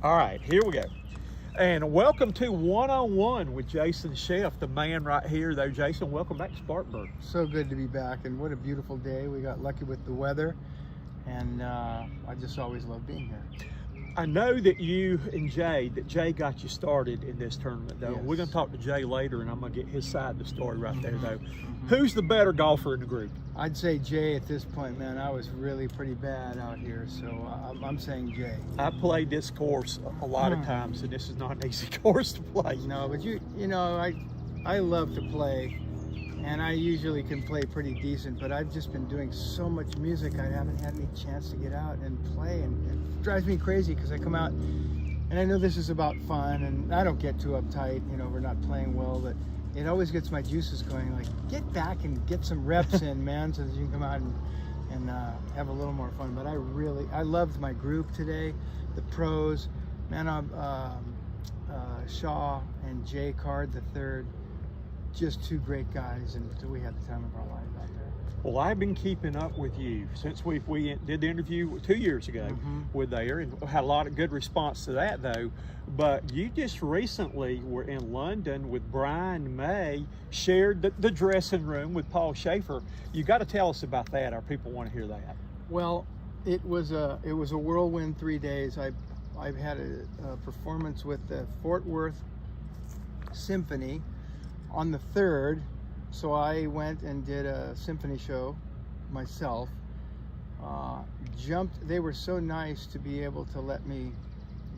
All right, here we go. And welcome to One-on-One with Jason Scheff, the man right here, though. Jason, welcome back to Spartanburg. So good to be back, and what a beautiful day. We got lucky with the weather, and I just always love being here. I know that you and Jay got you started in this tournament, though. Yes. We're going to talk to Jay later, and I'm going to get his side of the story right there, though. Who's the better golfer in the group? I'd say Jay at this point, man. I was really pretty bad out here, so I'm saying Jay. I played this course a lot of times, and this is not an easy course to play. No, but you know, I love to play, and I usually can play pretty decent, but I've just been doing so much music, I haven't had any chance to get out and play, and it drives me crazy because I come out, and I know this is about fun, and I don't get too uptight, you know, we're not playing well, but it always gets my juices going, like, get back and get some reps in, man, so that you can come out and have a little more fun. But I loved my group today, the pros, man, Shaw and Jay Card the third, just two great guys, and we had the time of our life out there. Well, I've been keeping up with you since we did the interview 2 years ago with there, and had a lot of good response to that, though. But you just recently were in London with Brian May, shared the dressing room with Paul Schaefer. You got to tell us about that. Our people want to hear that. Well, it was a whirlwind 3 days. I've had a performance with the Fort Worth Symphony on the 3rd. So I went and did a symphony show myself. They were so nice to be able to let me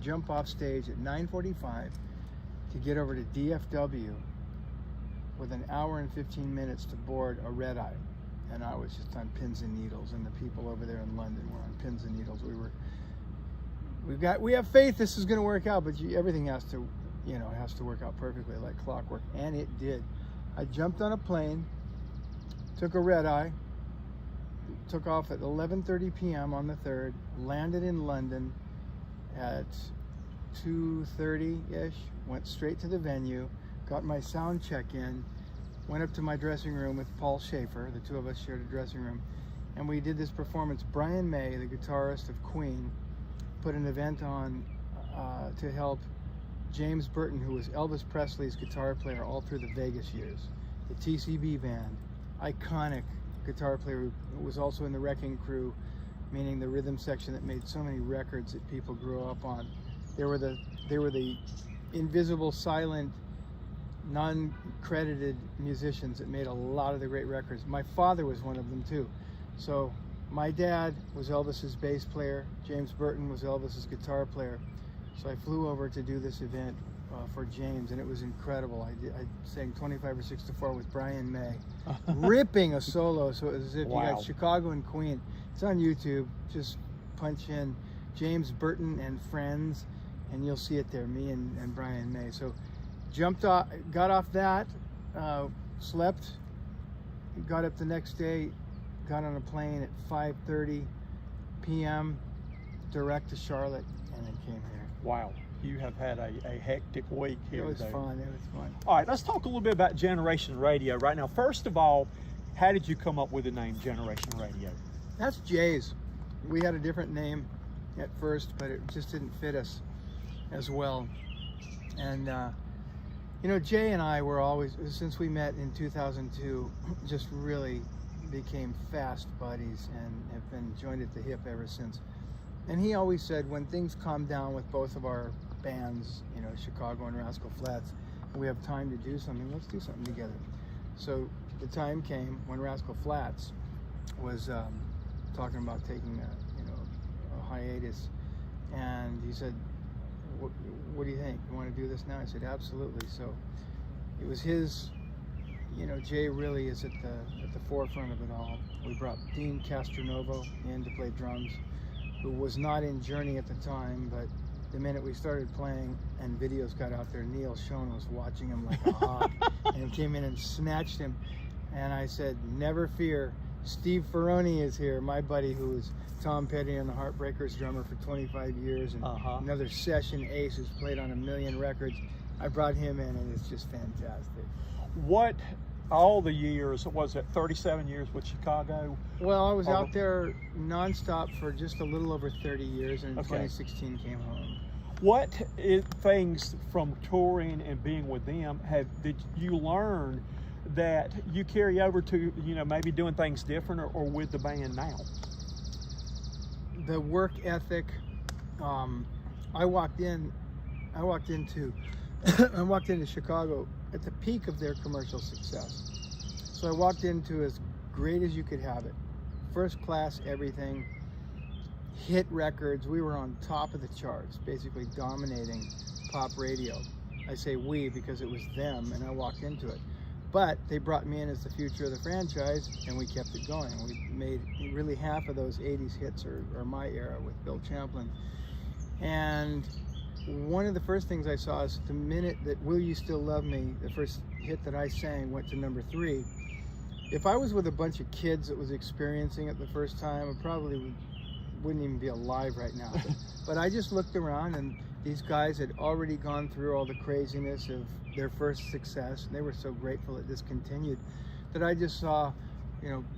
jump off stage at 9:45 to get over to DFW with an hour and 15 minutes to board a red eye. And I was just on pins and needles, and the people over there in London were on pins and needles. We have faith this is going to work out, but everything has to, you know, has to work out perfectly like clockwork, and it did. I jumped on a plane, took a red eye, took off at 11:30 p.m. on the 3rd, landed in London at 2:30-ish, went straight to the venue, got my sound check in, went up to my dressing room with Paul Schaefer. The two of us shared a dressing room, and we did this performance. Brian May, the guitarist of Queen, put an event on to help James Burton, who was Elvis Presley's guitar player all through the Vegas years. The TCB band, iconic guitar player who was also in the Wrecking Crew, meaning the rhythm section that made so many records that people grew up on. They were the invisible, silent, non-credited musicians that made a lot of the great records. My father was one of them too. So my dad was Elvis's bass player. James Burton was Elvis's guitar player. So I flew over to do this event for James, and it was incredible. I sang 25 or 6 to 4 with Brian May, ripping a solo. So it was as if you got Chicago and Queen. It's on YouTube. Just punch in James Burton and Friends, and you'll see it there, me and Brian May. So jumped off, got off that, slept, got up the next day, got on a plane at 5:30 p.m. direct to Charlotte, and then came here. Wow, you have had a hectic week here. It was fun. All right, let's talk a little bit about Generation Radio right now. First of all, how did you come up with the name Generation Radio? That's Jay's. We had a different name at first, but it just didn't fit us as well. And you know, Jay and I were always, since we met in 2002, just really became fast buddies and have been joined at the hip ever since. And he always said, when things calm down with both of our bands, you know, Chicago and Rascal Flatts, and we have time to do something, let's do something together. So the time came when Rascal Flatts was talking about taking a hiatus, and he said, what do you think? You want to do this now? I said, absolutely. So it was his, you know, Jay really is at the forefront of it all. We brought Dean Castronovo in to play drums, who was not in Journey at the time, but the minute we started playing and videos got out there, Neil Schon was watching him like a hawk, and came in and snatched him. And I said, never fear, Steve Ferroni is here, my buddy who is Tom Petty and the Heartbreakers drummer for 25 years, and another session ace who's played on 1 million records. I brought him in, and it's just fantastic. What, all the years, was it 37 years with Chicago? Well, I was out there nonstop for just a little over 30 years, and in 2016 came home. What things from touring and being with them did you learn that you carry over to, maybe doing things different or with the band now? The work ethic. I walked into Chicago at the peak of their commercial success. So I walked into as great as you could have it. First class everything, hit records. We were on top of the charts, basically dominating pop radio. I say we because it was them and I walked into it. But they brought me in as the future of the franchise and we kept it going. We made really half of those 80s hits are my era with Bill Champlin. And one of the first things I saw is the minute that Will You Still Love Me, the first hit that I sang, went to number 3. If I was with a bunch of kids that was experiencing it the first time, I probably wouldn't even be alive right now. But I just looked around and these guys had already gone through all the craziness of their first success. And they were so grateful that this continued that I just saw,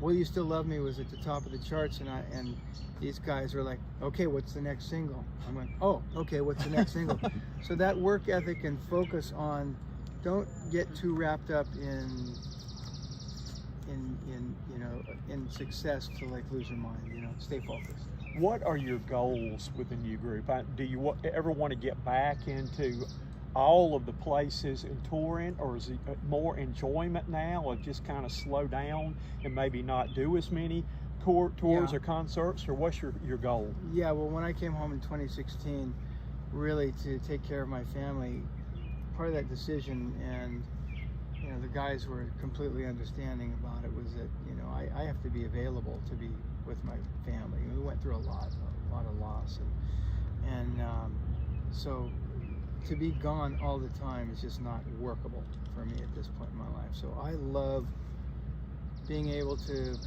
Will You Still Love Me was at the top of the charts, and these guys were like, okay, what's the next single? I'm like, oh, okay, what's the next single? So that work ethic and focus on, don't get too wrapped up in success to like lose your mind. Stay focused. What are your goals with the new group? Do you ever want to get back into all of the places and touring, or is it more enjoyment now of just kind of slow down and maybe not do as many tours or concerts, or what's your goal? Yeah, well, when I came home in 2016, really to take care of my family, part of that decision, and the guys were completely understanding about it, was that I have to be available to be with my family. We went through a lot of loss, and so to be gone all the time is just not workable for me at this point in my life. So I love being able to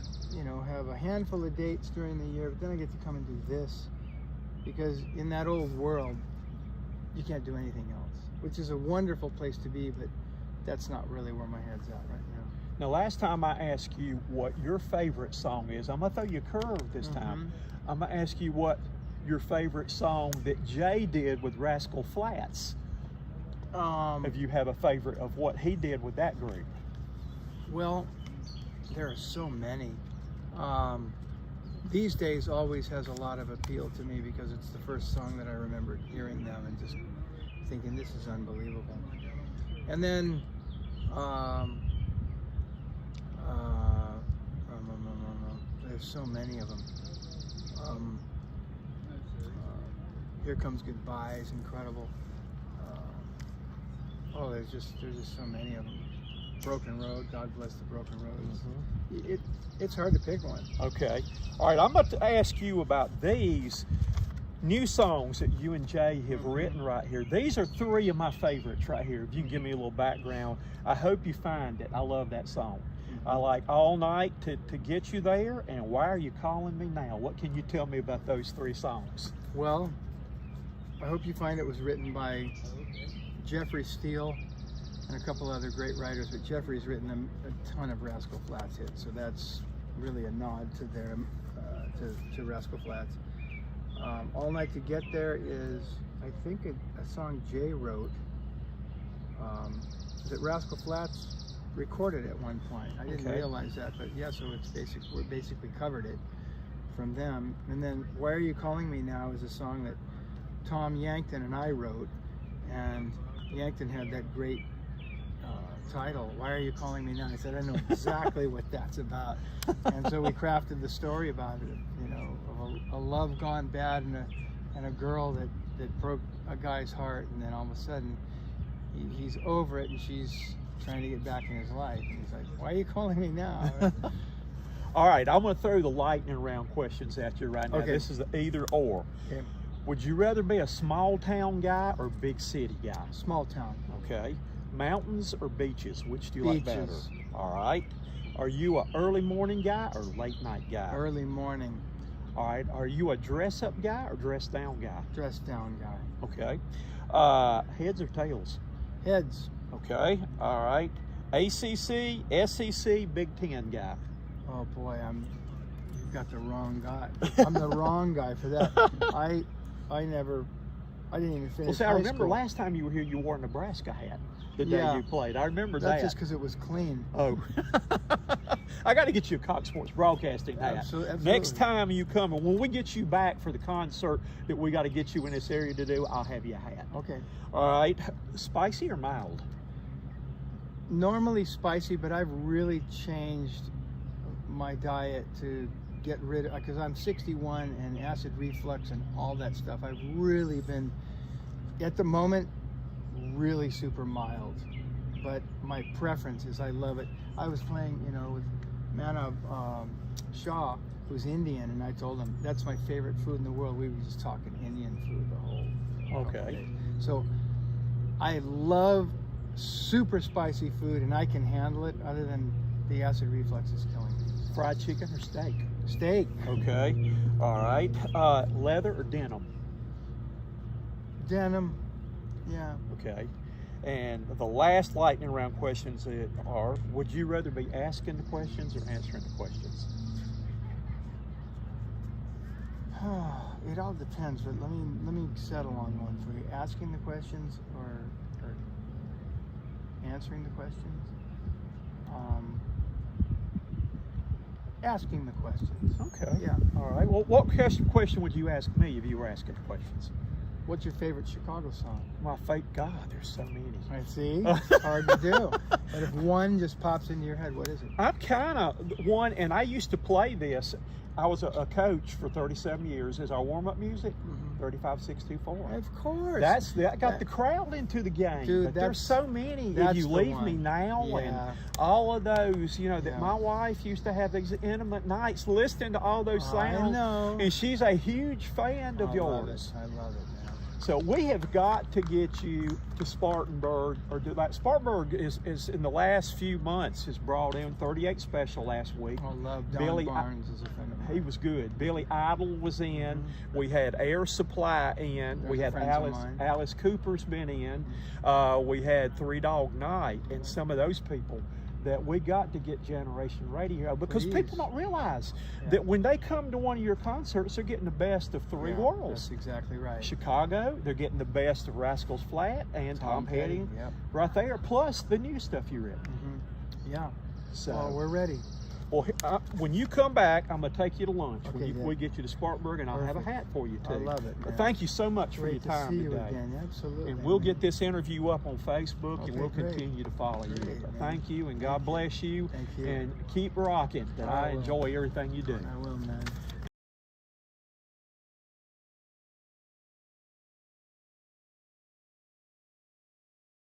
have a handful of dates during the year, but then I get to come and do this, because in that old world you can't do anything else, which is a wonderful place to be, but that's not really where my head's at right now. Now, last time I asked you what your favorite song is, I'm gonna throw you a curve this time. I'm gonna ask you what your favorite song that Jay did with Rascal Flatts. If you have a favorite of what he did with that group. Well, there are so many. These Days always has a lot of appeal to me because it's the first song that I remember hearing them and just thinking, this is unbelievable. And then there's so many of them. Here Comes Goodbye is incredible. There's just so many of them. Broken Road, God Bless the Broken Road. It's hard to pick one. Okay. All right, I'm about to ask you about these new songs that you and Jay have written right here. These are 3 of my favorites right here. If you can give me a little background, I hope you find it. I love that song. I like All Night to Get You There, and Why Are You Calling Me Now? What can you tell me about those 3 songs? Well, I hope you find it was written by Jeffrey Steele and a couple other great writers, but Jeffrey's written a ton of Rascal Flatts hits, so that's really a nod to their to Rascal Flatts. All Night to Get There is, I think, a song Jay wrote that Rascal Flatts recorded at one point. I didn't realize that, but yeah, so we basically covered it from them. And then Why Are You Calling Me Now is a song that Tom Yankton and I wrote, and Yankton had that great title, Why Are You Calling Me Now? I said, I know exactly what that's about. And so we crafted the story about it, of a love gone bad and a girl that broke a guy's heart, and then all of a sudden he's over it and she's trying to get back in his life. And he's like, why are you calling me now? All right, I'm going to throw the lightning round questions at you right now. Okay. This is the either or. Okay. Would you rather be a small town guy or big city guy? Small town. Okay. Mountains or beaches? Which do you like better? Beaches. All right. Are you a early morning guy or late night guy? Early morning. All right. Are you a dress up guy or dress down guy? Dress down guy. Okay. Heads or tails? Heads. Okay. All right. ACC, SEC, Big Ten guy. Oh boy, you've got the wrong guy. I'm the wrong guy for that. I didn't even finish Well, see, I high remember school. last time you were here, you wore a Nebraska hat the day Yeah. you played. I remember That's that. just because it was clean. Oh, I got to get you a Cox Sports Broadcasting hat. Absolutely. Next time you come, and when we get you back for the concert that we got to get you in this area to do, I'll have you a hat. Okay. All right. Spicy or mild? Normally spicy, but I've really changed my diet to get rid of, because I'm 61 and acid reflux and all that stuff. I've really been, at the moment, really super mild. But my preference is I love it. I was playing, you know, with Manav Shah, who's Indian, and I told him that's my favorite food in the world. We were just talking Indian food the whole Okay. day. So I love super spicy food, and I can handle it, other than the acid reflux is killing me. Fried chicken or steak? Steak. Okay. All right. Leather or denim? Denim. Yeah. Okay. And the last lightning round questions are, would you rather be asking the questions or answering the questions? It all depends, but let me settle on one for you. Asking the questions or answering the questions? Asking the questions. Okay. Yeah. All right. Well, what question would you ask me if you were asking the questions? What's your favorite Chicago song? My fate, God, there's so many. I see. It's hard to do. But if one just pops into your head, what is it? I'm kind of one, and I used to play this. I was a coach for 37 years as our warm-up music, 35-6-2-4. Of course. That got the crowd into the game. Dude, but there's so many. that's If you the leave one. me now, Yeah. and all of those, you know, that Yeah. my wife used to have these intimate nights listening to all those sounds. I know. And she's a huge fan of I yours. love it, man. So we have got to get you to Spartanburg, or do that. Spartanburg is in the last few months has brought in 38 Special last week. I love Don Billy- Barnes as a friend of mine. He was good. Billy Idol was in. We had Air Supply in. They're we had friends of mine. Alice Cooper's been in. We had Three Dog Night, and some of those people that we got to get Generation Radio, because Please. people don't realize Yeah. that when they come to one of your concerts, they're getting the best of three Yeah, worlds. That's exactly right. Chicago, they're getting the best of Rascals Flat and Tom Petty Yep. right there, plus the new stuff you written. Yeah. So, Well, we're ready. well, when you come back, I'm going to take you to lunch. Okay, when Dad. we get you to Spartanburg, and I'll have a Perfect. hat for you too. I love it, But man. thank you so much for your Great to time see you today. again. Absolutely. And we'll man. get this interview up on Facebook, Okay, and we'll great. continue to follow you. Great, But man. thank you, and God bless you. Thank you. And keep rocking. That I I will. enjoy everything you do. I will, man.